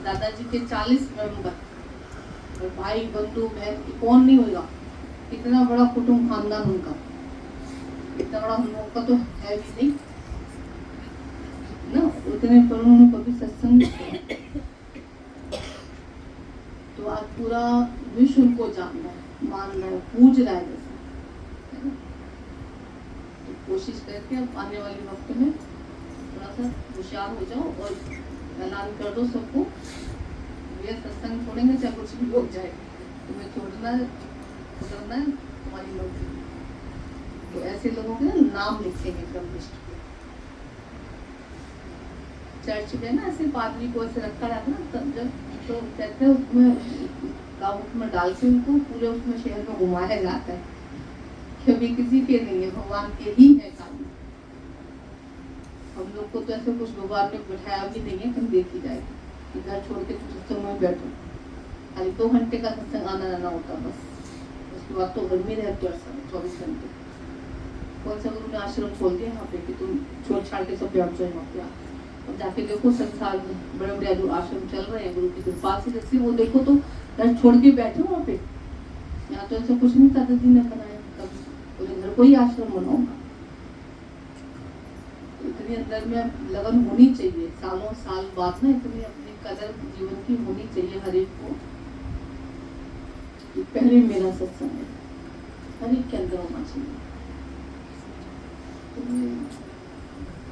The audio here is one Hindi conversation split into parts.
दादाजी के 40 मेंबर, और भाई बंधु बहन, कौन नहीं होगा, इतना बड़ा कुटुंब खानदान उनका, इतना बड़ा हम लोग का तो है भी नहीं ना, उतने पर उन्होंने कभी सत्संग नहीं किया। तो आज पूरा विश्व उनको जान रहा है, मान रहा है, पूज रहा है जैसे, है ना। तो कोशिश करके अब आने वाले वक्त में थोड़ा सा होशियार हो जाओ और ऐलान कर दो सबको, ये सत्संग छोड़ेंगे चाहे कुछ भी हो जाए, तुम्हें छोड़ना पकड़ना है तुम्हारी नौकरी। तो ऐसे लोगों के ना नाम लिखेंगे क्रम लिस्ट पे। चर्च में ना ऐसे पादरी को ऐसे रखा रहता ना, तब जब तो कहते हैं उसमें गाँव में डाल के उनको पूरे उसमें शहर में घुमाया जाता है कि अभी किसी के नहीं है, भगवान के ही है काम। हम लोग को तो ऐसे कुछ भगवान ने बैठाया भी नहीं है, तुम देखी जाएगी कि घर छोड़ के तुम सत्संग में बैठो, खाली 2 घंटे का सत्संग आना जाना होता बस, उसके बाद तो घर में रहते हो 24 घंटे। कौन सा गुरु ने आश्रम खोल दिया यहाँ पे कि तुम छोड़ छाड़ के सब बैठ जाओ यहाँ पे, और जाके देखो संसार में बड़े बड़े जो आश्रम चल रहे हैं गुरु की कृपा से, जैसे वो देखो तो घर छोड़ के बैठे वहाँ पे। यहाँ तो ऐसा कुछ नहीं दादाजी ने बनाया, कभी घर को ही आश्रम बनाऊंगा। इतनी अंदर में लगन होनी चाहिए, सालों साल बाद ना इतनी अपनी कदर जीवन की होनी चाहिए हर एक को, पहले मेरा सत्संग है, हर एक के अंदर होना चाहिए। तो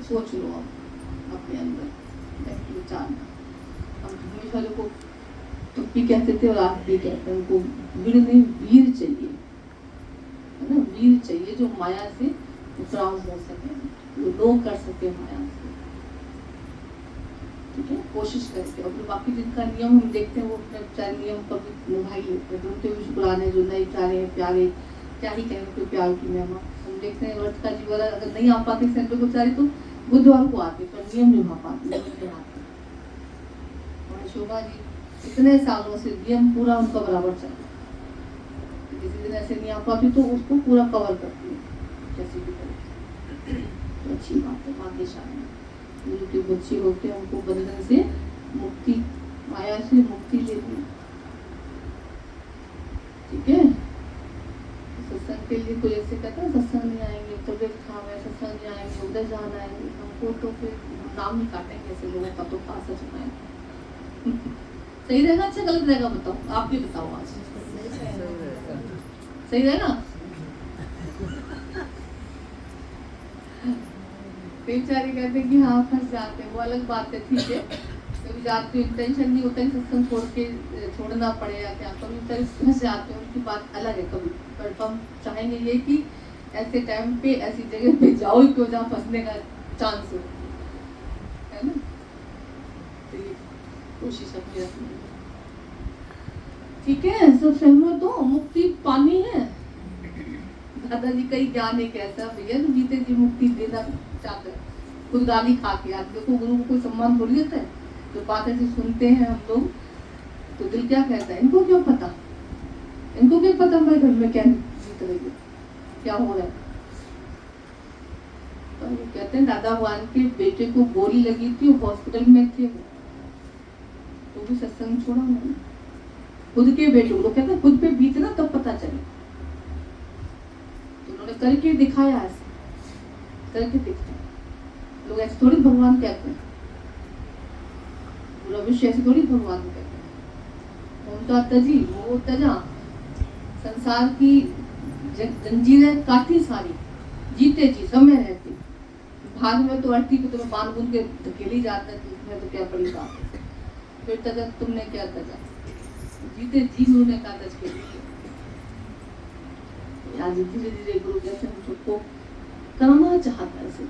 सोच लो आप अपने अंदर विचारना। हम हमेशा लोगों को तुम भी कहते थे और आप भी कहते हैं, उनको वीर नहीं वीर चाहिए, है ना, वीर चाहिए जो माया से उपराम हो सके, जो लोग कर सके माया से, ठीक है। कोशिश करके, और बाकी जिनका नियम हम देखते हैं वो अपने बेचारे नियम कभी निभा ही लेते हैं, उनके भी शुक्राने जो नहीं चाहे प्यारे, क्या ही कहें उनके प्यार की महिमा। हम देखते हैं व्रत का जीवन अगर नहीं आ पाते सेंटर को चाहे तो बुधवार को आते, पर नियम निभा पाते आते। और शोभा जी इतने सालों से नियम पूरा उनका बराबर चल रहा है, किसी दिन ऐसे नहीं आ पाती तो उसको पूरा कवर करती है जैसे भी करके, तो अच्छी बात है, भाग्यशाली गुरु के बच्चे होते हैं, उनको बंधन से मुक्ति, माया से मुक्ति लेती है, ठीक है। सत्संग के लिए कोई ऐसे कहता है सत्संग नहीं आएंगे, तबियत खराब है, सत्संग नहीं आएंगे, उधर जाना है, हमको तो फिर नाम नहीं काटेंगे ऐसे लोगों का, तो पास सुनाए सही रहेगा अच्छा गलत रहेगा बताओ, आप भी बताओ आज सही रहेगा। बेचारे कहते हैं कि हाँ फंस जाते हैं, वो अलग बात है, ठीक है, कभी जाते हो इंटेंशन नहीं होता है सत्संग छोड़ के छोड़ना पड़ेगा क्या, कभी बेचारे फंस जाते हैं, उनकी बात अलग है कभी, पर हम चाहेंगे ये कि ऐसे टाइम पे ऐसी जगह पे जाओ ही क्यों जहाँ फंसने का चांस हो, है ना। तो ये कोशिश अपनी रखनी, ठीक है। सब सहमत हो, मुक्ति पानी है। दादाजी का ही ज्ञान एक ऐसा भैया जो जीते जी मुक्ति देना चाहते हैं, खुद गाली खा के। आज देखो गुरु को कोई सम्मान थोड़ी देता है, जो बात ऐसी सुनते हैं हम लोग तो दिल क्या कहता है, इनको क्यों पता, इनको क्या पता मेरे घर में क्या जीत रही है, क्या हो रहा है। तो वो कहते हैं दादा भगवान के बेटे को गोली लगी थी, हॉस्पिटल में थे वो, तो भी सत्संग छोड़ा उन्होंने, खुद के बेटे को। कहते हैं खुद पे बीतना तब पता चले, तो उन्होंने करके दिखाया, ऐसे करके दिखाया। लोग ऐसे थोड़ी भगवान कहते हैं, पूरा विश्व ऐसे थोड़ी भगवान कहते हैं, उनका तजी वो तजा, संसार की जंजीरें काटी सारी, जीते जी समय रहती, भाग में तो अर्थी को तुम्हें बांध बुन के धकेली जाता है, तुम्हें तो क्या बड़ी बात है, फिर तजा तुमने क्या तजा, जीते जी उन्होंने कहा तज के लिए। आज धीरे धीरे गुरु जैसे हम सबको कराना चाहता है ऐसे,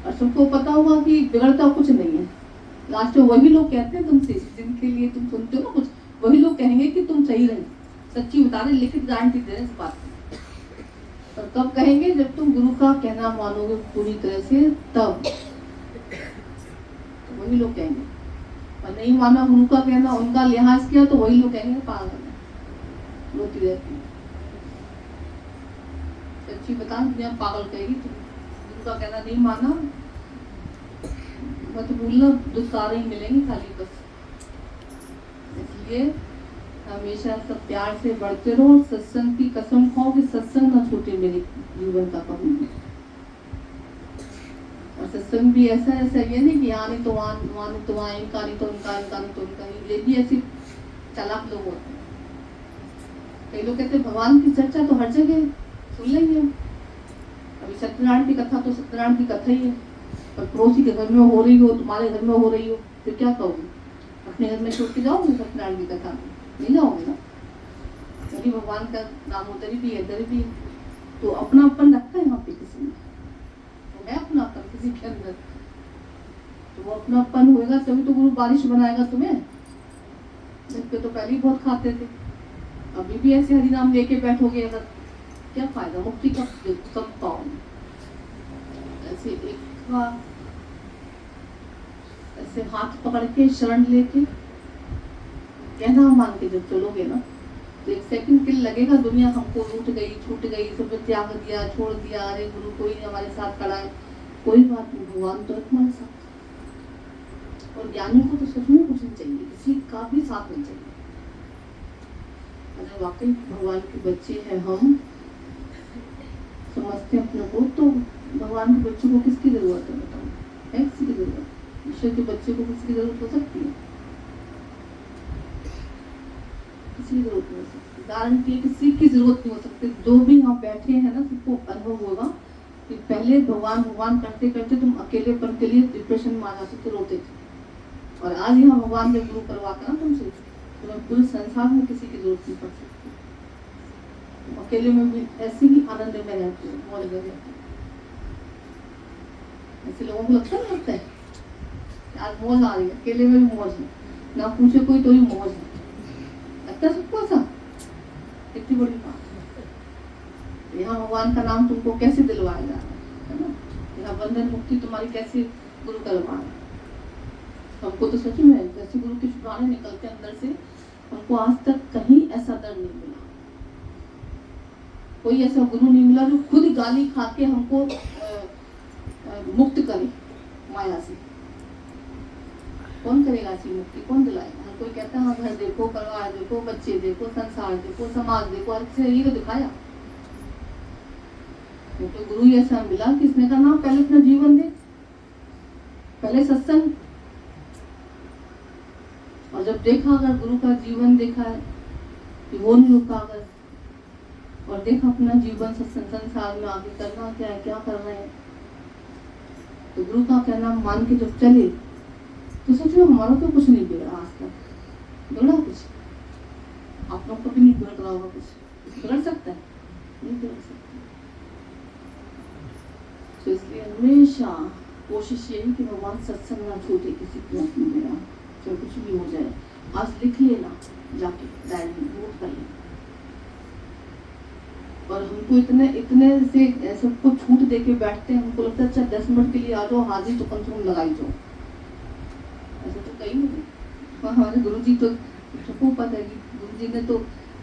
और सबको पता होगा कि बिगड़ता कुछ नहीं है, लास्ट में वही लोग कहते हैं तुमसे, जिनके लिए तुम सुनते हो ना कुछ, वही लोग कहेंगे कि तुम सही रहे, सच्ची बता रहे, लिखित गारंटी दे रहे इस बात की। और कब कहेंगे, जब तुम गुरु का कहना मानोगे पूरी तरह से, तब तो वही लोग कहेंगे। और नहीं माना गुरु का कहना, उनका लिहाज किया, तो वही लोग कहेंगे पागल है, रोती रहती है। सच्ची बता, दुनिया पागल कहेगी, तुम गुरु का कहना नहीं माना, मत भूलना, दुष्कारें ही मिलेंगी खाली बस। इसलिए हमेशा सब प्यार से बढ़ते रहो। सत्संग की कसम खाओ कि सत्संग ना छूटे मेरे जीवन का कभी। और सत्संग भी ऐसा ये नहीं कि यहाँ नहीं तो वहाँ, वहाँ नहीं तो वहाँ, इनका नहीं तो उनका, इनका नहीं तो उनका। ये भी ऐसी चालाक लोग होते हैं। कई लोग कहते हैं भगवान की चर्चा तो हर जगह सुन लेंगे। अभी सत्यनारायण की कथा तो सत्यनारायण की कथा ही है, पर पड़ोसी के घर में हो रही हो, तुम्हारे घर में हो रही हो, तो क्या कहोगे? अपने घर में छोड़ के जाओगे सत्यनारायण की कथा में? नहीं जाओगे ना। यदि भगवान का नाम उधर भी है, इधर भी है, तो अपनापन रखता है यहाँ पे किसी में? तो है अपनापन किसी के अंदर? तो वो अपनापन होएगा तभी तो गुरु बारिश बनाएगा तुम्हें। घर पे तो पहले ही बहुत खाते थे, अभी भी ऐसे हरिनाम लेके बैठोगे अगर, क्या फायदा? मुक्ति कब पाओगे? ऐसे एक ऐसे हाथ पकड़ के शरण लेके कहना मान के जब चलोगे ना, तो एक सेकंड के लिए लगेगा दुनिया हमको रूठ गई, छूट गई, सब त्याग दिया, छोड़ दिया, अरे गुरु कोई नहीं हमारे साथ खड़ा है। कोई बात नहीं, भगवान तो तुम्हारे साथ। और ज्ञानी को तो सच में कुछ नहीं चाहिए, किसी का भी साथ नहीं चाहिए। अगर वाकई भगवान के बच्चे हैं, हम समझते हैं अपने को, तो भगवान के बच्चों को किसकी जरूरत है? बताओ, है किसी की जरूरत? ईश्वर के बच्चे को किसकी जरूरत हो सकती है? किसी की जरूरत नहीं हो सकती। गारंटी किसी की जरूरत नहीं हो सकती। जो भी यहाँ बैठे हैं ना, सबको अनुभव होगा कि पहले भगवान भगवान करते करते तुम अकेलेपन के लिए डिप्रेशन में आ जाते थे, रोते थे, और आज यहाँ भगवान जब गुरु करवाता ना तुमसे, तुम्हें पूरे संसार में किसी की जरूरत नहीं पड़ सकती। तुम अकेले में भी ऐसे ही आनंद में रहते हो, मौज में रहते हो। ऐसे लोगों को लगता है आज मौज आ रही है, अकेले में भी मौज है, ना पूछे कोई तो ही मौज है। लगता है सबको ऐसा? इतनी बड़ी बात। यहाँ भगवान का नाम तुमको कैसे दिलवाया जा रहा है ना? यहाँ बंधन मुक्ति तुम्हारी कैसे गुरु करवा रहा है? हमको तो सच में जैसे गुरु के शुक्राने निकलते अंदर से, हमको आज तक कहीं ऐसा दर्द नहीं मिला। कोई ऐसा गुरु नहीं मिला जो खुद गाली खा के हमको मुक्त करे माया से। कौन करेगा ऐसी मुक्ति? कौन दिलाएगा? हर कोई कहता है हाँ, घर देखो, परिवार देखो, बच्चे देखो, संसार देखो, समाज देखो, हर किसी यही तो दिखाया। तो गुरु ही ऐसा मिला कि इसने कहा ना, पहले अपना जीवन दे, पहले सत्संग। और जब देखा, अगर गुरु का जीवन देखा है कि वो नहीं रुका, अगर और देखा अपना जीवन सत्संग संसार में आगे करना क्या है, क्या कर रहे हैं, तो गुरु का कहना मान के जब चले, तो सच में हमारा तो कुछ नहीं बिगड़ा आज तक। बिगड़ा कुछ? आप लोग को भी नहीं बिगड़ रहा होगा कुछ। बिगड़ सकता है? नहीं बिगड़ सकता। तो इसलिए हमेशा कोशिश यही कि भगवान सत्संग ना छूटे किसी को अपने मेरा, चाहे कुछ भी हो जाए। आज लिख लेना जाके डायरी में, नोट कर लेना। और हमको इतने से सबको छूट दे के बैठते हैं, हमको लगता है अच्छा 10 मिनट के लिए आ जाओ, हाजिर तो कम से कम लगाई जाओ। ऐसा तो कहीं नहीं। हमारे गुरुजी तो सबको पता है कि गुरुजी ने तो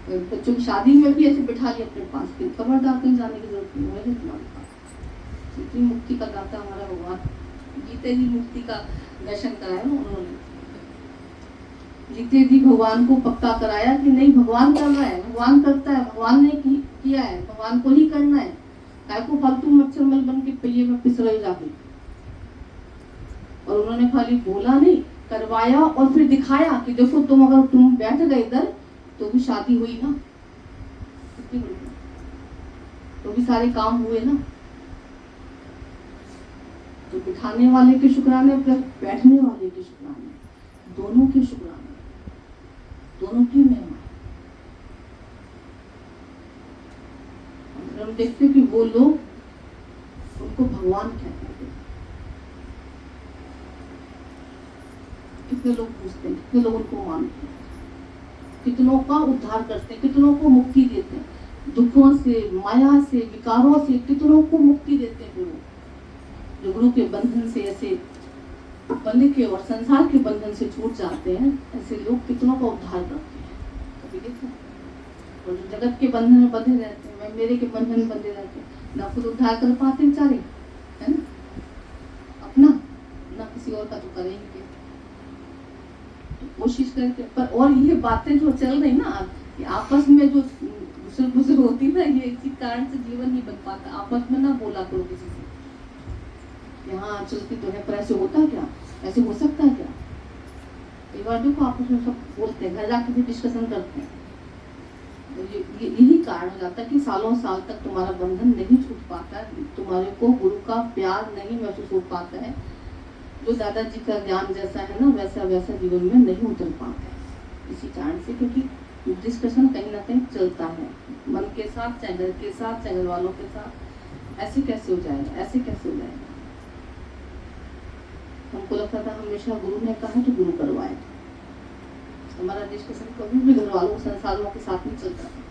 बच्चों की शादी में भी ऐसे बिठा लिया अपने पास, फिर खबरदार कहीं जाने की जरूरत नहीं है तुम्हारे पास। इतनी मुक्ति का दाता हमारा भगवान, जीते जी मुक्ति का दर्शन कराया उन्होंने। जीते जी भगवान को पक्का कराया कि नहीं, भगवान कर रहा है, भगवान करता है, भगवान ने किया है, भगवान को ही करना है। काय को फालतू मच्छर मल बन के पहिए में पिस रहे जाके। और उन्होंने खाली बोला नहीं, करवाया और फिर दिखाया कि देखो तुम, अगर तुम बैठ गए इधर तो भी शादी हुई ना, तो भी सारे काम हुए ना। तो बिठाने वाले के शुक्राने प्लस बैठने वाले के शुक्राने, दोनों के शुक्राने, दोनों की महिमा। हम देखते कि वो लोग, उनको भगवान कहते हैं। कितने लोग पूछते हैं, कितने लोग उनको मानते हैं, कितनों का उद्धार करते हैं, कितनों को मुक्ति देते हैं, दुखों से, माया से, विकारों से कितनों को मुक्ति देते हैं गुरु। जो गुरु के बंधन से ऐसे बंधे के और संसार के बंधन से छूट जाते हैं, ऐसे लोग कितनों का उद्धार करते हैं। कभी देखा? और जो जगत के बंधन में बंधे रहते हैं, मैं मेरे के बंधन में बंधे रहते हैं, ना खुद उद्धार कर पाते बेचारे, है ना, अपना, ना किसी और का तो करेंगे। तो कोशिश करके, पर और ये बातें जो चल रही ना कि आपस में जो गुसर गुसर होती ना, ये इसी कारण से जीवन नहीं बन पाता। आपस में ना बोला करो किसी से कि हाँ चलती तो है, पर ऐसे होता क्या, ऐसे हो सकता है क्या। कई बार देखो आपस में सब बोलते हैं, घर जाके भी डिस्कशन करते हैं। यही कारण हो जाता है कि सालों साल तक तुम्हारा बंधन नहीं छूट पाता, तुम्हारे को गुरु का प्यार नहीं महसूस हो पाता है। जो दादाजी का ज्ञान जैसा है ना, वैसा वैसा जीवन में नहीं उतर पाता है। इसी कारण से, क्योंकि डिस्कशन कहीं ना कहीं चलता है, मन के साथ, चाहे घर के साथ, चाहे घर वालों के साथ। ऐसे कैसे हो जाएगा, ऐसे कैसे हो जाएगा। हमको लगता था हमेशा गुरु ने कहा तो गुरु करवाए। हमारा डिस्कशन कभी भी घर वालों, संसारों के साथ नहीं चलता था।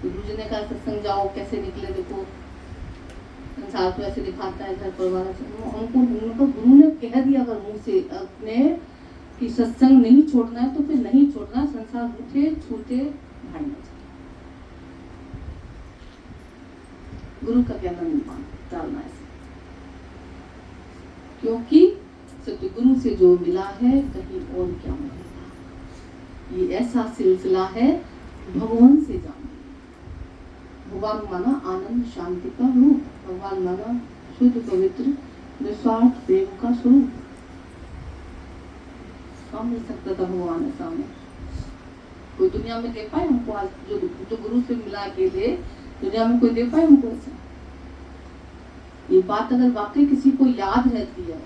तो गुरु जी ने कहा सत्संग जाओ, कैसे निकले देखो, संसार को ऐसे दिखाता है, घर परिवार। हमको गुरु ने कह दिया अगर मुंह से अपने कि सत्संग नहीं छोड़ना है तो फिर नहीं छोड़ना, संसार रूठे छूटे भाई न जाए। गुरु का कहना नहीं टालना ऐसे, क्योंकि सतगुरु से जो मिला है कहीं और क्या मिलेगा। ये ऐसा सिलसिला है भगवान से जान। भगवान माना आनंद शांति का रूप, भगवान माना शुद्ध पवित्र निस्वार्थ प्रेम का स्वरूप। कौन मिल सकता था भगवान है सामने। कोई दुनिया में दे पाए हमको आज, जो गुरु से मिला अकेले दुनिया में कोई दे पाए हमको ऐसा। ये बात अगर वाकई किसी को याद रहती है,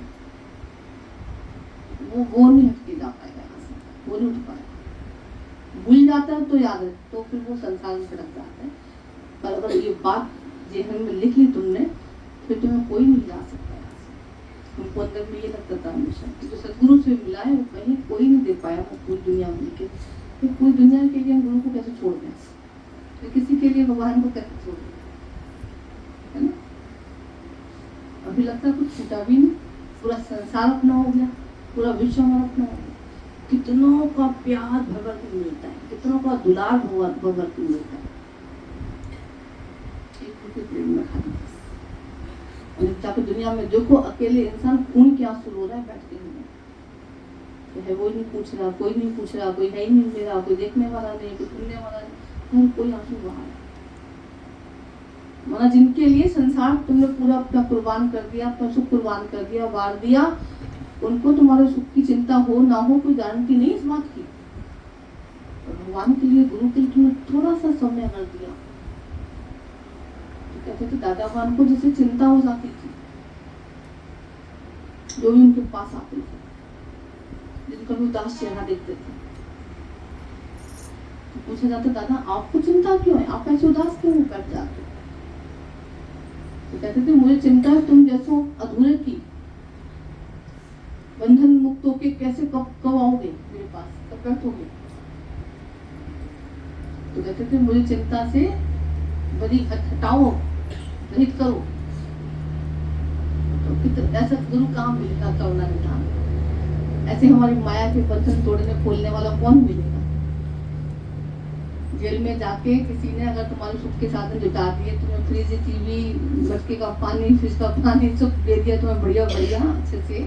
वो नहीं हटके जा पाएगा यहाँ से, वो नहीं उठ पाएगा। भूल जाता है तो याद है तो फिर वो संसार में भटक जाता है। पर अगर ये बात जेहन में लिख ली तुमने, फिर तुम्हें कोई नहीं जा सकता यहाँ से। हमको अंदर में ये लगता था हमेशा कि जो सदगुरु से मिला है वो कहीं कोई नहीं दे पाया, वो पूरी दुनिया में लेके। फिर पूरी दुनिया के लिए हम गुरु को कैसे छोड़ दें, तो किसी के लिए भगवान को कैसे छोड़ दें, है ना। अभी लगता है कुछ छूटा भी नहीं, पूरा संसार अपना हो गया, पूरा विश्व हमारा अपना हो गया। कितनों का प्यार भगवान को मिलता है, कितनों का दुलार भगवान को मिलता है। प्रेम में खाली और जाकर दुनिया में देखो अकेले इंसान खून के आंसू रो रहा है बैठते हुए। है वो नहीं पूछ रहा, कोई नहीं पूछ रहा, कोई है ही नहीं मेरा, कोई देखने वाला नहीं, कोई सुनने वाला नहीं, कोई आंसू बहा है। माना जिनके लिए संसार तुमने पूरा अपना कुर्बान कर दिया, अपना सुख कुर्बान कर दिया, वार दिया, उनको तुम्हारे सुख की चिंता हो ना हो कोई गारंटी नहीं इस बात की। भगवान के लिए, गुरु के लिए तुमने थोड़ा सा समय कर दिया। तो कहते थे दादा भगवान को जैसे चिंता हो जाती थी जो भी उनके पास आते थे, जिनका भी उदास चेहरा देखते थे। तो पूछा जाता दादा आपको चिंता क्यों है, आप ऐसे उदास क्यों बैठ जाते। तो कहते थे मुझे चिंता है तुम जैसो अधूरे की, बंधन मुक्त होके कैसे कब आओगे मेरे पास, कब बैठोगे। तो कहते थे मुझे चिंता से बड़ी हटाओ, रहित करो। तो ऐसा गुरु कहाँ मिलेगा, करुणा निधान। ऐसे हमारी माया के बंधन तोड़ने खोलने वाला कौन मिलेगा। जेल में जाके किसी ने अगर तुम्हारे सुख के साधन जुटा दिए, तुम्हें फ्रिज, टीवी, मटके का पानी, फ्रिज का पानी सब दे दिया तुम्हें बढ़िया बढ़िया अच्छे से,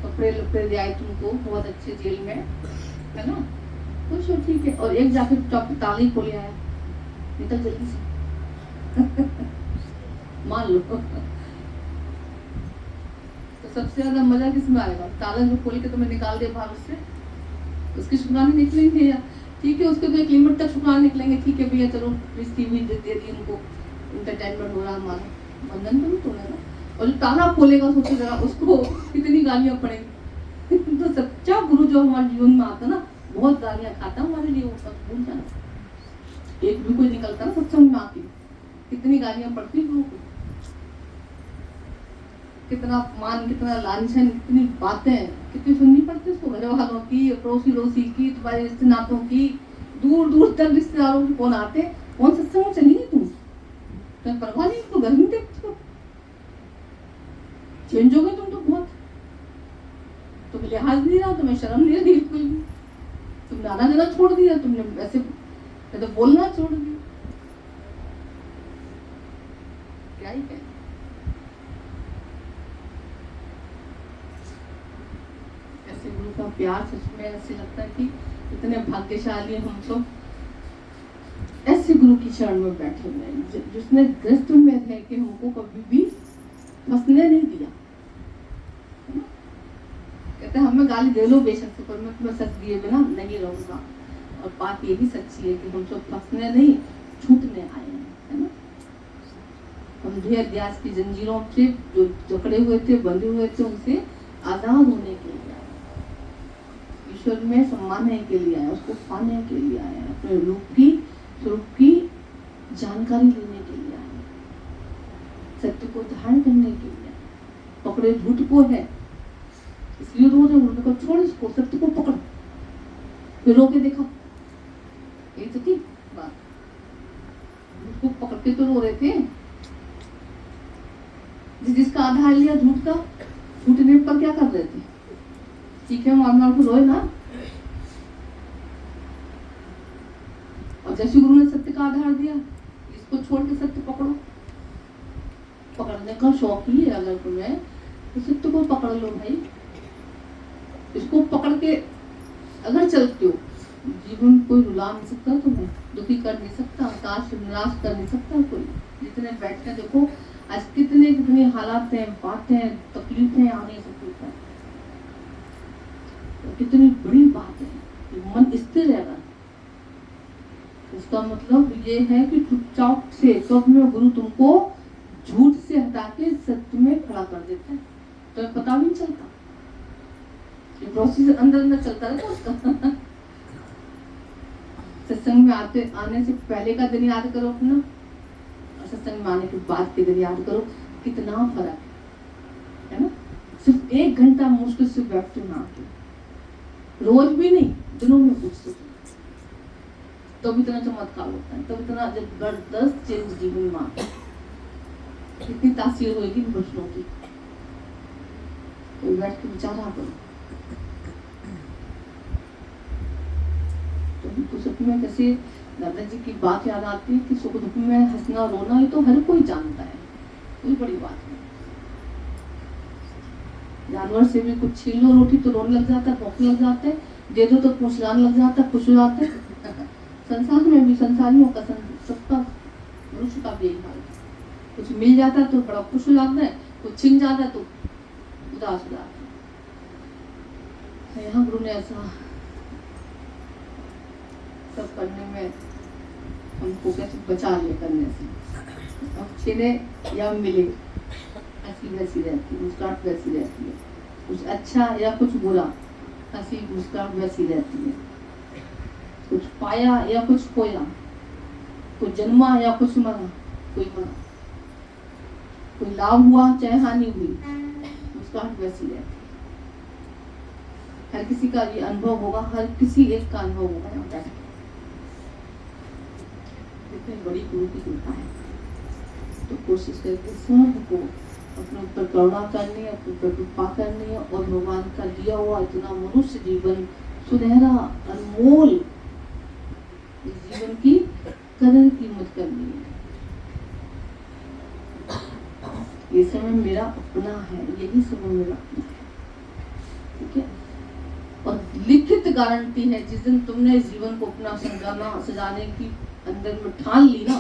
कपड़े लपड़े दे आए तुमको बहुत अच्छे जेल में, है ना, खुश हो ठीक है। और एक जाके ताली खोले आया, निकल जल्दी से मान लो। तो सबसे ज्यादा मजा किसमें आएगा, ताला जो खोल के तुम्हें निकाल दे बाहर उससे, उसके शुक्राने निकलेंगे या ठीक है, उसके तो एक लिमिट तक शुक्राने निकलेंगे, ठीक है भैया चलो प्लीज टीवी दे दी उनको, एंटरटेनमेंट हो रहा हमारा, बंधन तो नहीं तोड़ेगा। और जो ताला खोलेगा सोचो जरा उसको कितनी गालियां पड़ेंगी। तो सच्चा गुरु जो हमारे जीवन में आता ना, बहुत गालियां खाता हमारे लिए, वो सब भूल जाना। एक भी कोई निकलता ना सत्संग में आके, कितनी गालियां पड़ती गुरु को, कितना अपमान, कितना लांछन, कितनी बातें कितनी सुननी पड़ती उसको, घर वालों की, पड़ोसी रोसी की, तुम्हारे रिश्ते नातों की, दूर दूर तक रिश्तेदारों के फोन आते, कौन सत्संग में चली तुम, तुम्हें परवाह नहीं, तो घर में देखते हो, चेंज हो गए तुम तो बहुत, तुम्हें लिहाज नहीं रहा, तुम्हें शर्म नहीं रही बिल्कुल, तुमने आना जाना छोड़ दिया, तुमने वैसे तो बोलना छोड़ दिया, क्या ही कहें। का प्यार सच में ऐसे लगता है कि इतने भाग्यशाली हम सब ऐसे गुरु की शरण में बैठे हुए हैं जिसने गृहस्थ में रह के हमको कभी भी फंसने नहीं दिया। कहते हैं हमें गाली दे लो बेशक से, पर मैं तुम्हें सच दिए बिना नहीं रहूंगा। और बात यही सच्ची है कि हम सब फंसने नहीं, छूटने आए हैं, है ना। हम ध्येय ध्यास की जंजीरों से जो जकड़े हुए थे, बंधे हुए थे, उनसे आजाद होने के लिए आए, ईश्वर में सम्मानने के लिए आए, उसको पाने के लिए आए, अपने स्वरूप की जानकारी लेने के लिए आए, सत्य को धारण करने के लिए आए। पकड़े झूठ को है इसलिए रो रहे, उन्होंने कहा छोड़ इसको, सत्य को पकड़। फिर रो के देखा, यही तो थी बात, उसको पकड़ के तो रो रहे थे। जिसका आधार लिया झूठ का, झूठने पर क्या कर रहे थे, ठीक है मार मार को रोए ना। और जैसे गुरु ने सत्य का आधार दिया, इसको छोड़ के सत्य पकड़ो। पकड़ने का शौक ही है अगर तुम्हें, तो सत्य को पकड़ लो भाई। इसको पकड़ के अगर चलते हो, जीवन कोई रुला नहीं सकता, तुम्हें दुखी कर नहीं सकता, हताश निराश कर नहीं सकता कोई। जितने बैठते देखो आज कितने हालात हैं, बातें, तकलीफें आ रही सकती है, तो कितनी बड़ी बात है कि मन स्थिर रहेगा। इसका मतलब ये है कि चुपचाप से सब में गुरु तुमको झूठ से हटा के सत्य में खड़ा कर देता है, तो पता भी नहीं चलता। ये प्रोसेस अंदर चलता रहता है उसका। सत्संग में आने से पहले का दिन याद करो अपना, और सत्संग में आने के बाद के दिन याद करो, कितना फर्क है ना। सिर्फ 1 घंटा मुश्किल से बैठते हो ना, रोज भी नहीं, दिनों में कुछ सोचो, तब इतना चमत्कार होता है, तब इतना जबरदस्त चेंज जीवन में आता है। कितनी तासीर होगी इन प्रश्नों की, तो बैठ के विचारा करो। तो सुख में कैसे दादाजी की बात याद आती है कि सुख दुख में हंसना रोना, ये तो हर कोई जानता है, कोई बड़ी बात नहीं। जानवर से भी कुछ छीन लो रोटी तो रोने लग जाता है, भूखने लग जाते हैं, दे दो तो पूछलाने लग जाता है, खुश हो जाते हैं। संसार में भी संसारियों का सबका मनुष्य का भी यही हाल है। कुछ मिल जाता है तो बड़ा खुश हो जाता है, कुछ छिन जाता है तो उदास हो जाता है। यहाँ गुरु ने ऐसा सब करने में हमको कैसे बचा लिया करने से। अब छिने या मिले, हंसी वैसी रहती है, मुस्कुराहट वैसी रहती है, कुछ अच्छा या कुछ बुरा, हंसी मुस्कुराहट वैसी रहती है। कुछ पाया या कुछ खोया, कुछ जन्मा या कुछ मरा, कोई मरा, कोई लाभ हुआ चाहे हानि हुई, मुस्कुराहट वैसी रहती है। हर किसी का ये अनुभव होगा, हर किसी एक का अनुभव होगा यहाँ बैठ के। इतनी बड़ी गुरु की कृपा है, तो कोशिश करके सबको अपने ऊपर करुणा करनी है, अपने ऊपर कृपा करनी है, और भगवान का दिया हुआ इतना मनुष्य जीवन सुनहरा अनमोल इस जीवन की कदर कीमत करनी है। ये समय मेरा अपना है, यही समय मेरा अपना है, ठीक है। और लिखित गारंटी है, जिस दिन तुमने जीवन को अपना सजाने की अंदर में ठान ली ना,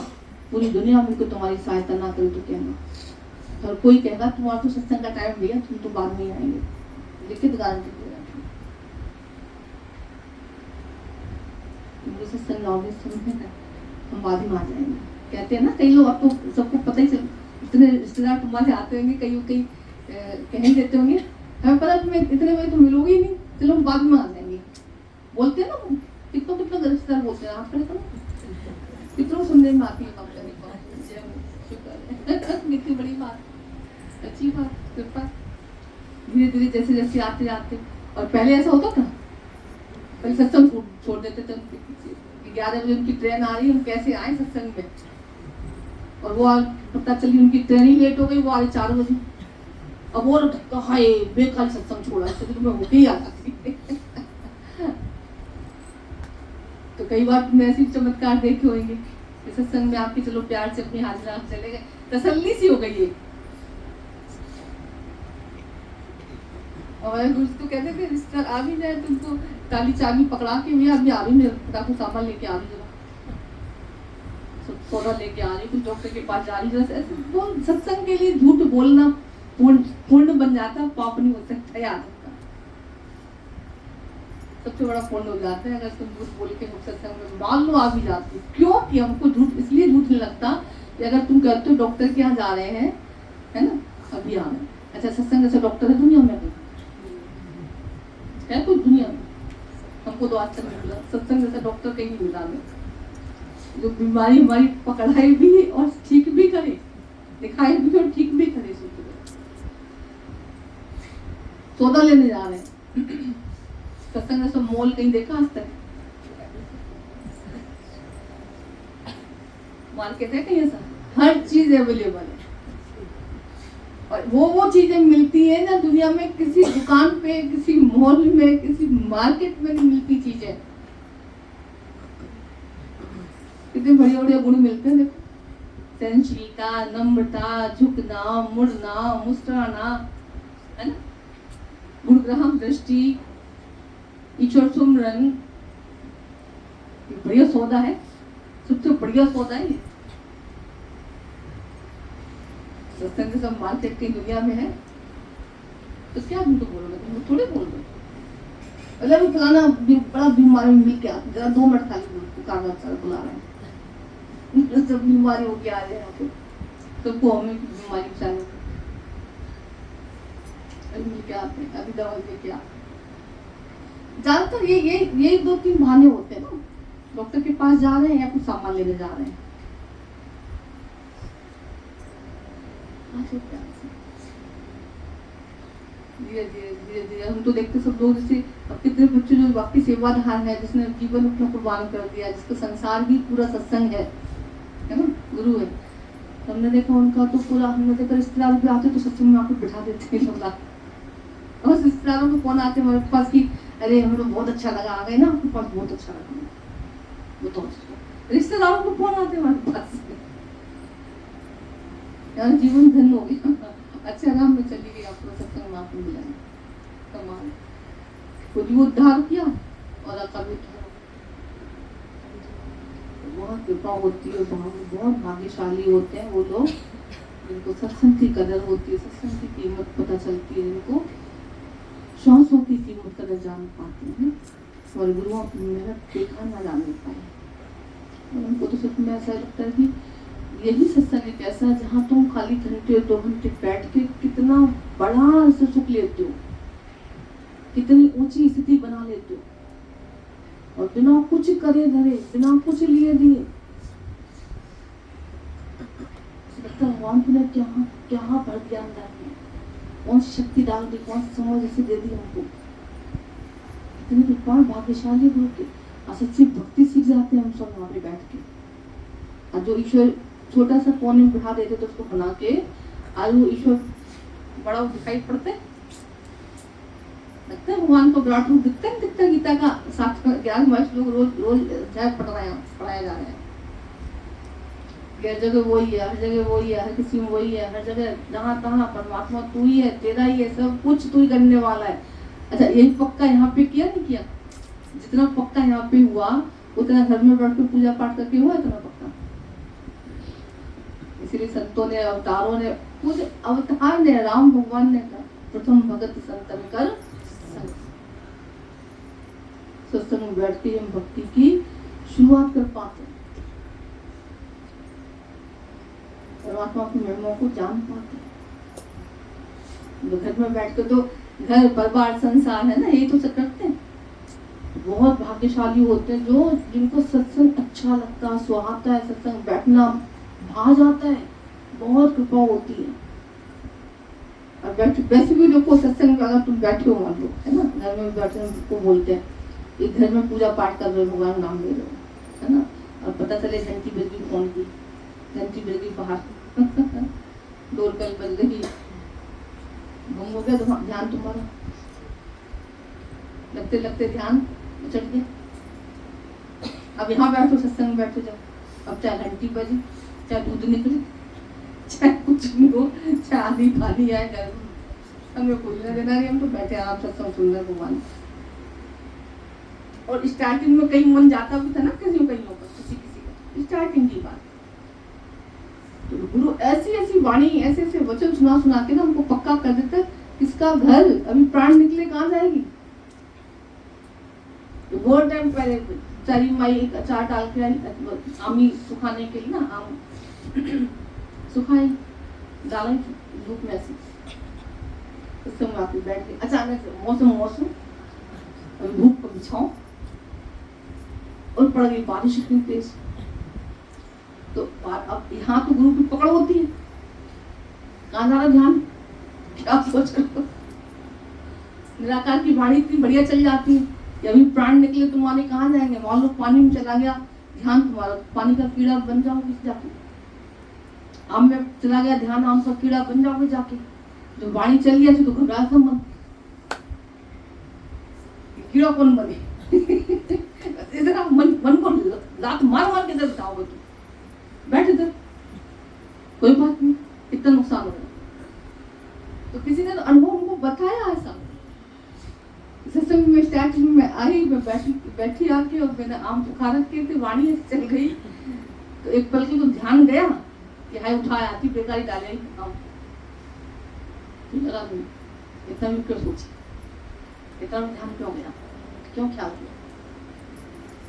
पूरी दुनिया में कोई तुम्हारी सहायता ना करे तो कहना। और कोई कहेगा तुम्हारा तो सत्संग का टाइम भैया, तुम तो बाद में ही आएंगे, लिखित गारंटी दे रहा हूँ। सत्संग लाओगे समय हम बाद में आ जाएंगे, कहते हैं ना कई लोग। आपको सबको पता ही चल, इतने रिश्तेदार तुम्हारे आते होंगे, कहीं कह देते होंगे, हमें पता तुम्हें इतने बजे तो मिलोगे ही नहीं, चलो हम बाद में आ जाएंगे, बोलते हैं ना। कितना रिश्तेदार बोलते हैं, आप करो कितना सुनने में आती है बात करने को। कितनी बड़ी बात, अच्छी बात, कृपा। धीरे धीरे जैसे जैसे आते जाते, और पहले ऐसा होता था, पहले सत्संग छोड़ देते थे, 11 बजे उनकी ट्रेन आ रही है, हम कैसे आए सत्संग में, और वो पता चली उनकी ट्रेन ही लेट हो गई, वो आ रही 4 बजे। अब वो हाय बेकार सत्संग छोड़ा, तो मैं होके ही आ जाती। तो कई बार तुमने ऐसी चमत्कार देखे होंगे, सत्संग में आपके चलो प्यार से अपनी हाजिरा चले गए, तसल्ली सी हो गई है। हमारे दोस्त तो कहते थे रिश्तेदार आ भी जाए तुमको ताली चाबी पकड़ा के भैया अभी आ रही मैं फटाफट सामान लेके आ रही हूँ, सौदा लेके आ रही कुछ डॉक्टर के पास जा रही है, ऐसे बोल सत्संग के लिए झूठ बोलना पूर्ण बन जाता, पाप नहीं हो सकता है आदत का, सबसे बड़ा पुण्य हो जाता है अगर तुम झूठ बोल के सत्संग में मान लो आ भी जाती। क्यों कि हमको झूठ इसलिए झूठ नहीं लगता कि अगर तुम कहते हो डॉक्टर के यहाँ जा रहे हैं है ना अभी आ रहे, अच्छा सत्संग जैसा डॉक्टर है दुनिया में है कोई दुनिया में, हमको तो आज तक नहीं मिला सत्संग जैसा डॉक्टर कहीं नहीं मिला हमें, जो बीमारी हमारी पकड़ाए भी और ठीक भी करे, दिखाए भी और ठीक भी करे। सौदा लेने जा रहे हैं सत्संग जैसा मॉल कहीं देखा आज तक, मार्केट है कहीं ऐसा, हर चीज अवेलेबल है और वो चीजें मिलती है ना दुनिया में किसी दुकान पे किसी मॉल में किसी मार्केट में नहीं मिलती चीजें, कितने बढ़िया बढ़िया गुण मिलते हैं देखो, सहनशीलता, नम्रता, झुकना, मुड़ना, मुस्कुराना, है ना, गुणग्राम दृष्टि, ईश्वर सुमरन, बढ़िया सौदा है, सबसे बढ़िया सौदा है। सत्संग सब मार्केट की दुनिया में है तो क्या तुम तो बोलोगे, तुम थोड़े बोल रहे अगर वो फलाना बड़ा बीमारी मिल के आता जरा 2 मिनट खाली पुकारना चल बुला रहे हैं सब बीमारी हो गया आ रहे हैं सबको हमें बीमारी चालू मिल के आते हैं अभी दवा लेके आते ज्यादातर ये 2-3 बहाने होते हैं ना, डॉक्टर के पास जा रहे हैं या कुछ सामान लेने जा रहे हैं। धीरे धीरे हम तो देखते सब लोग जैसे अब कितने बच्चे जो वाकई सेवाधार है जिसने जीवन अपना कुर्बान कर दिया, जिसका संसार भी पूरा सत्संग है ना, गुरु है, हमने देखा उनका तो पूरा, हमने देखा रिश्तेदार भी आते तो सत्संग में आपको बिठा देते हैं लोग, और रिश्तेदारों को कौन आते हमारे पास की अरे हमें तो बहुत अच्छा लगा आ गए ना आपके पास, बहुत अच्छा लगा, वो तो रिश्तेदारों को कौन आते हमारे पास, यार जीवन धन हो गया, अच्छे आराम में चली गई आपको सत्संग में आपको मिला कमाल, खुद भी उद्धार किया और अकल भी उद्धार, बहुत कृपा होती है, बहुत भाग्यशाली होते हैं वो लोग जिनको सत्संग की कदर होती है, सत्संग की कीमत पता चलती है, जिनको श्वासों की कीमत कदर जान पाते हैं और गुरुओं की मेहनत देखा ना जान पाए। उनको तो सिर्फ में ऐसा लगता है कि यही सत्संग एक ऐसा है जहाँ तुम खाली घंटे 2 घंटे बैठ के कितना बड़ा से सुख लेते हो, कितनी ऊंची स्थिति बना लेते हो और बिना कुछ करे धरे, बिना कुछ लिए दिए भगवान तुमने क्या भर दिया अंदर में, कौन सी शक्ति डाल दी, कौन सी समझ ऐसे दे दी हमको, कितनी कृपा भाग्यशाली गुरु के, और सच्ची भक्ति सीख जाते हैं हम सब वहाँ पे बैठ के। और जो ईश्वर छोटा सा कोने में बिठा देते तो उसको बना के आज वो ईश्वर बड़ा दिखाई पड़ते लगता है, भगवान को विराट रूप दिखता है गीता का 7 वर्ष लोग रोज पढ़ाया जा रहे हैं, हर जगह वही है, हर जगह वही है, हर किसी में वही है, हर जगह जहाँ तहाँ परमात्मा तू ही है, तेरा ही है, सब कुछ तू ही करने वाला है। अच्छा यही पक्का यहाँ पे किया नहीं किया, जितना पक्का यहाँ पे हुआ उतना घर में बैठ के पूजा पाठ करके हुआ इतना पक्का, इसीलिए संतों ने अवतारों ने पूरे अवतार ने राम भगवान ने कहा प्रथम भगत संतन कर सत्संग में बैठ के हम भक्ति की शुरुआत कर पाते, परमात्मा की महिमा को जान पाते। घर में बैठ के तो घर परिवार संसार है ना यही तो सब करते हैं, बहुत भाग्यशाली होते हैं जो जिनको सत्संग अच्छा लगता है, सुहाता है, सत्संग बैठना भा जाता है, बहुत कृपा होती है। और वैसे भी लोग को सत्संग में अगर तुम बैठे हो मान लो है ना, घर में बैठे को बोलते हैं कि घर में पूजा पाठ कर रहे हो, भगवान नाम ले रहे हो है ना, और पता चले घंटी बज गई फोन की, घंटी बज गई बाहर डोरबेल बज गई, गुम हो गया ध्यान तुम्हारा, लगते लगते ध्यान उचट गया। अब यहाँ बैठो सत्संग में बैठो जाओ, अब चाहे घंटी बजी, चाहे दूध निकले, चाहे कुछ भी हो, चाहे आधी खाली आए घर में, हमें कुछ ना देना नहीं, हम तो बैठे आराम से सत्संग सुन रहे भगवान। और स्टार्टिंग में कहीं मन जाता भी था ना कहीं पर, किसी का स्टार्टिंग की बात। तो गुरु ऐसी ऐसी वाणी, ऐसे ऐसे वचन सुना सुना के ना हमको पक्का कर देता है किसका घर अभी प्राण निकले कहाँ जाएगी। बहुत टाइम पहले चारी माई एक अचार डाल के आई आमी सुखाने के लिए ना, आम सुखाई डाला धूप में ऐसे, उस समय आके बैठ गई। अचानक से मौसम धूप को बिछाओ और पड़ गई बारिश इतनी तेज। तो अब यहाँ तो गुरु की पकड़ होती है, कहाँ जा रहा ध्यान, क्या सोच कर निराकार की वाणी इतनी बढ़िया चल जाती है। अभी प्राण निकले तुम्हारे कहाँ जाएंगे, मान लो पानी में चला गया ध्यान तुम्हारा, पानी का कीड़ा बन जाओगे जाके। आम में चला गया ध्यान, आम का कीड़ा बन जाओगे जाके। जो वाणी चली जाती तो घबरा था मन, कीड़ा कौन बने इधर मन को लात मार मार के इधर बताओगे तुम, बैठ इधर, कोई बात नहीं, इतना नुकसान हो रहा। तो किसी ने तो अनुभव हमको बताया ऐसा। सत्संग में स्टार्टिंग में आई, मैं बैठी आके और मैंने आम सुखा रखे थे, वाणी ऐसी चल गई। तो एक पल के तो ध्यान गया कि हाय उठाया आती बेकारी डाले आम, जरा नहीं, इतना भी क्यों सोची, इतना ध्यान क्यों गया, क्यों ख्याल किया।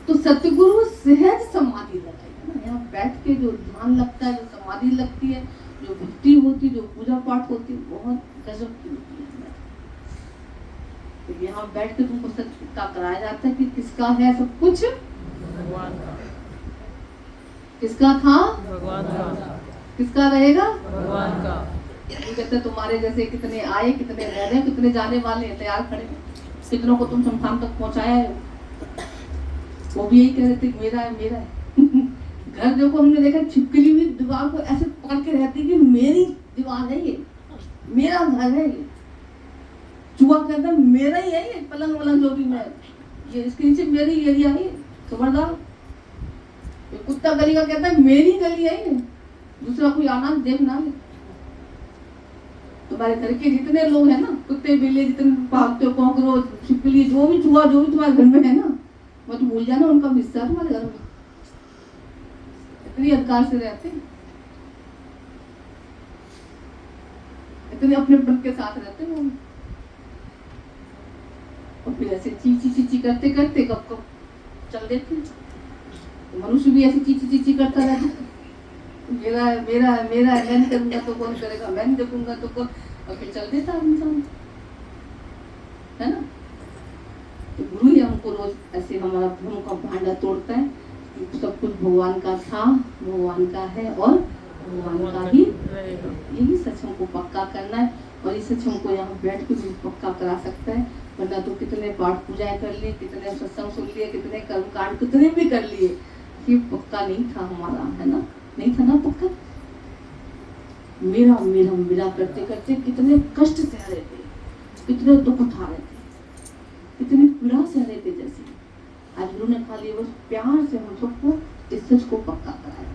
तो सतगुरु सहज समाधि लगाएगा ना, यहाँ बैठ के जो ध्यान लगता है, जो समाधि लगती है, जो भक्ति होती है, जो पूजा पाठ होती है, बहुत गजब की होती है। तो यहाँ बैठ के तुमको सच का कराया जाता है कि किसका है सब कुछ, भगवान का। किसका था, भगवान का। किसका रहेगा, भगवान का। ये कहते तुम्हारे जैसे कितने आए, कितने रह रहे, कितने जाने वाले हैं, तैयार खड़े, कितनों को तुम शमशान तक पहुंचाया है। वो भी यही कह रहे थे मेरा है मेरा है घर देखो, हमने देखा छिपकली हुई दीवार को ऐसे पकड़ के रहती कि मेरी दीवार है ये, मेरा घर है ये। चूहा कहता मेरा ही है ये, पलंग वलंग जो भी मैं, ये इसके नीचे मेरी एरिया है, खबरदार। कुत्ता गली का कहता है मेरी गली है ये, दूसरा कोई आना देखना है। तुम्हारे घर के जितने लोग हैं ना, कुत्ते बिल्ली जितने पालते हो, कॉकरोच छिपकली जो भी चूहा जो भी तुम्हारे घर में है ना, मत भूल जाना उनका हिस्सा है तुम्हारे घर में। इतनी अधिकार से रहते हैं, इतने अपनेपन के साथ रहते हैं। और फिर ऐसे चीची चीची करते करते कब कब चल देते हैं। तो मनुष्य भी ऐसे चीची चीची करता रहता है, मेरा है मेरा है मेरा है, मैं नहीं करूंगा तो कौन करेगा, मैं नहीं देखूंगा तो कौन, और फिर चल देता है इंसान, है ना। तो गुरु ही हमको रोज ऐसे हमारा भ्रम का भांडा तोड़ता है कि सब कुछ भगवान का था, भगवान का है और भगवान का ही रहेगा। यही सच हमको पक्का करना है। और ये सच हमको यहाँ बैठ के भी पक्का करा सकता है, वरना तो कितने पाठ पूजाएं कर लिए, कितने सत्संग सुन लिए, कितने कर्म कांड कितने भी कर लिए, ये पक्का नहीं था हमारा, है ना, नहीं था ना पक्का। मेरा मेरा मेरा करते करते कितने कष्ट सह रहे थे, कितने दुख उठा रहे थे, कितनी पीड़ा सह रहे थे। जैसे आज गुरु ने खाली बस प्यार से हम सबको इस सच को पक्का कराया,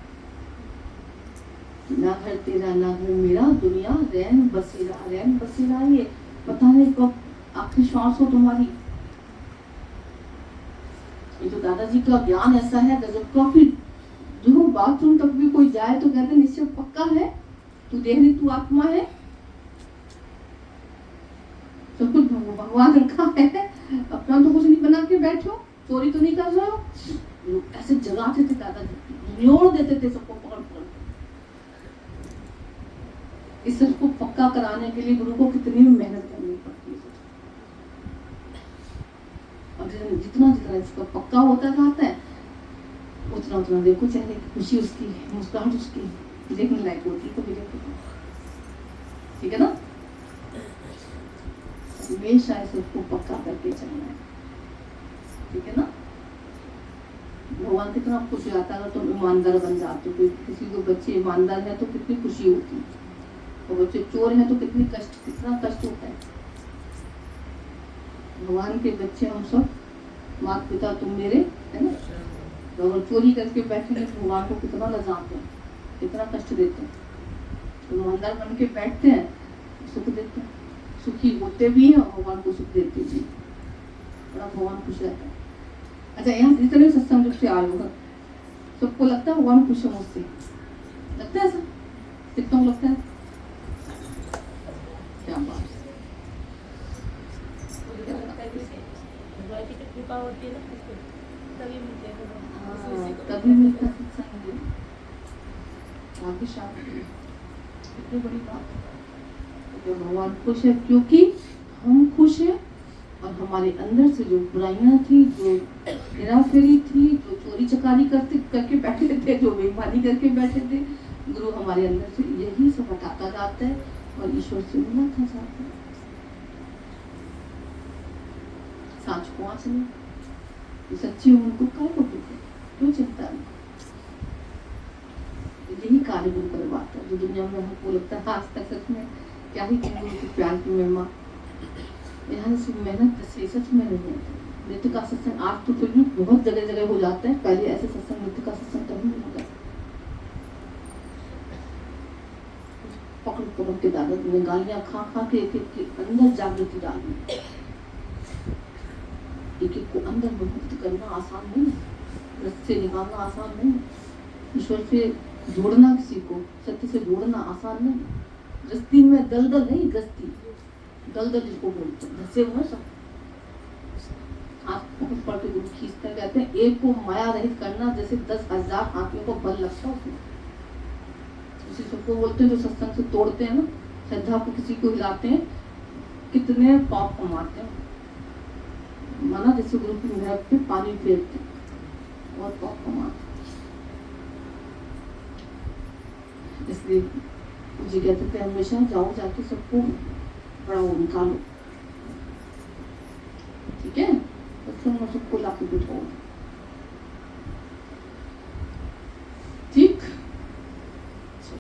ना घर तेरा ना घर मेरा, दुनिया रैन बसेरा रैन बसेरा। ये पता नहीं कब आखिरी श्वास हो तुम्हारी। ये जो दादाजी का ज्ञान ऐसा है गजब का, फिर जो बाथरूम तक भी कोई जाए तो कहते निश्चय पक्का है तू देह नहीं तू आत्मा है, सब कुछ भगवान का है, अपना तो कुछ नहीं बना के बैठो, चोरी तो नहीं कर रहे हो। ऐसे जगाते थे दादाजी, जोड़ देते थे सबको पकड़ पकड़। इस सब को पक्का कराने के लिए गुरु को कितनी मेहनत करनी पड़ती है। और जितना जितना इसका पक्का होता जाता है उतना उतना देखो चेहरे की खुशी उसकी, मुस्कुराहट उसकी देखने लायक होती है। कभी देखो ठीक है ना, हमेशा इसको पक्का करके चलना है, ठीक है ना। भगवान कितना खुश हो जाता है अगर तुम ईमानदार बन जाते हो। कोई किसी को बच्चे ईमानदार है तो कितनी खुशी होती है, और बच्चे चोर हैं तो कितनी कष्ट, कितना कष्ट होता है। भगवान के बच्चे हम सब, माता पिता तुम मेरे, है ना। तो अगर चोरी करके बैठेंगे तो भगवान को कितना लजाते हैं, कितना कष्ट देते हैं। तो ईमानदार बन के बैठते हैं, सुख देते हैं। सुखी होते भी हैं और भगवान को सुख देते भी हैं। बड़ा भगवान खुश रहता है। अच्छा, यहाँ जितने सत्संग रूप से आए हो सबको लगता है भगवान खुश है मुझसे, लगता है ऐसा? कितनों को लगता है? क्या बात है। भगवान की जो कृपा होती है ना उसको तभी मिलते हैं हाँ, तभी मिलता सत्संग है। आगे शांति, इतनी बड़ी बात है। तो भगवान खुश है क्योंकि हम खुश हैं और हमारे अंदर से जो बुराइयां थी, जो हेराफेरी थी, जो चोरी चकारी करके बैठे थे, जो बेईमानी करके बैठे थे, गुरु हमारे अंदर से यही सब हटाता जाता है और ईश्वर से मिलाता जाता है। सांच को आँच नहीं, सच्ची उनको काय को क्यों चिंता नहीं। यही कार्य गुरु करवाता है जो दुनिया में हमको लगता है आज तक सच में क्या ही कहें गुरु के प्यार की महिमा। यहाँ से मेहनत से सच में नहीं है। नृत्य का सत्संग आज तो फिर भी बहुत जगह जगह हो जाता है, पहले ऐसे सत्संग नृत्य का सत्संग कभी नहीं होता। पकड़ पकड़ के दादा ने गालियां खा खा के एक एक के अंदर जागृति डाली। एक एक को अंदर में मुक्त करना आसान नहीं है, रस्ते से निकालना आसान नहीं है, ईश्वर से जोड़ना, किसी को सत्य से जोड़ना आसान नहीं है। गृहस्थी में दलदल नहीं, गृहस्थी दलदल जिसको बोलते हैं, धसे हुए सब हाथ पकड़ पड़ के गुरु खींचते कहते हैं एक को माया रहित करना जैसे 10,000 हाथियों को बल लगता है उसमें। उसी सबको बोलते हैं जो सत्संग से तोड़ते हैं ना, श्रद्धा को किसी को हिलाते हैं, कितने पाप कमाते हैं। माना जैसे गुरु की महक पे पानी फेरते और पाप कमाते। इसलिए जी कहते थे हमेशा जाओ जाके सबको बड़ा वो निकालो, ठीक है, सत्संग में सबको लाके बिठाओ।